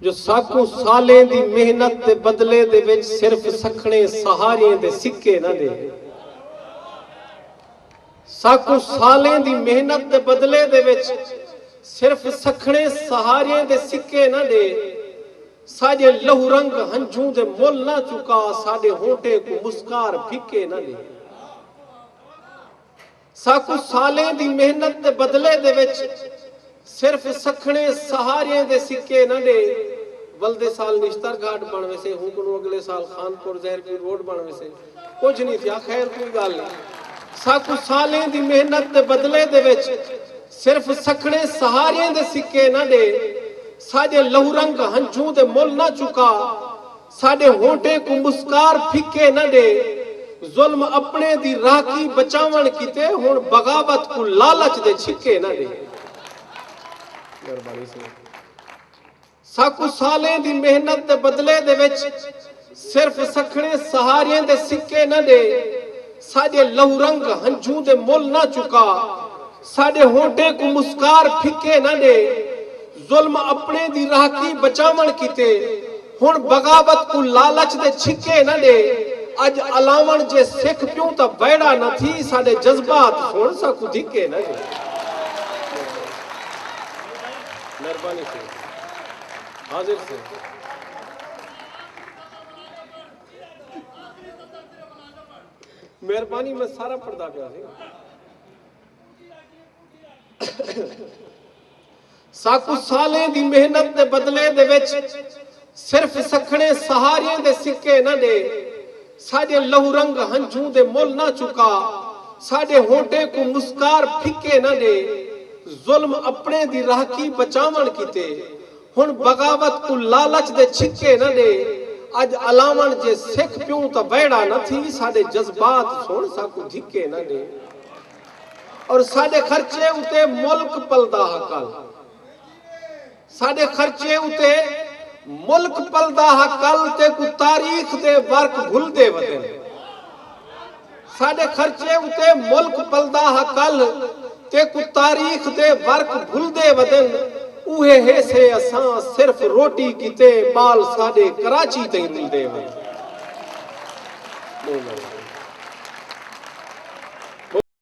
जो साकू सालें दी मेहनत दे बदले दे विच सिर्फ सखणे सहारियां दे सिक्के ना दे। साकू सालें दी मेहनत दे बदले दे विच सिर्फ सखणे सहारियां दे सिक्के ना दे। साजे लहू रंग हंझू दे मुल ना चुका, साडे होंठे को मुस्कार फिक्के ना दे। साकू सालें दी मेहनत दे बदले दे विच सिर्फ सखणे सहारियां दे सिक्के ना दे। वलदे साल निश्तर घाट बन वैसे हूं को अगले साल खानपुर जहरपुर रोड बन वैसे कुछ नहीं थिया। खैर कोई गल नहीं। साकू सालें दी मेहनत दे बदले दे विच सिर्फ सखणे सहारियां दे सिक्के ना दे। साजे लहू रंग हंझू दे मुल ना चुका, साडे होंठे को मुस्कार फिक्के ना दे। जुल्म अपने दी राखी बचावन किते, हुण बगावत को लालच दे छिक्के ना दे। साकू सालें दी मेहनत दे बदले दे विच सिर्फ सखणे सहारियां दे सिक्के ना दे। साडे लहू रंग हंझू दे मुल ना चुका, साडे होंठे को मुस्कार फिक्के ना दे। जुल्म अपने दी राखी बचावन किते, हुण बगावत को लालच दे छिक्के ना दे। अज अलावण जे सिख प्यूं तां बैड़ा न थी, साडे जज्बात हुण साकू धिक्के ना दे। मेहरबानी से हाजिर से मेहरबानी में सारा पर्दा पिया साकू सालें दी मेहनत दे बदले दे विच सिर्फ सखणे सहारियां दे सिक्के ना दे। साडे लहू रंग हंझू दे मुल ना चुका, साडे होंठे को मुस्कार फिक्के ना दे। जुल्म अपने दी राखी बचावन किते, हुण बगावत को लालच दे छिक्के ना दे। अज अलावण जे सिख प्यूं तां बैड़ा न थी, साडे जज्बात सुन साकू धिक्के ना दे। और साडे खर्चे उते मुल्क पलदा हकल, साडे खर्चे उते मुल्क पलदा हकल ते को तारीख दे वर्क भुलदे वदन। साडे खर्चे उते मुल्क पलदा हकल ते को तारीख दे वर्क भुलदे वदन। उहे हेसे असां सिर्फ रोटी किते, बाल साडे कराची ते मिलदे वदन।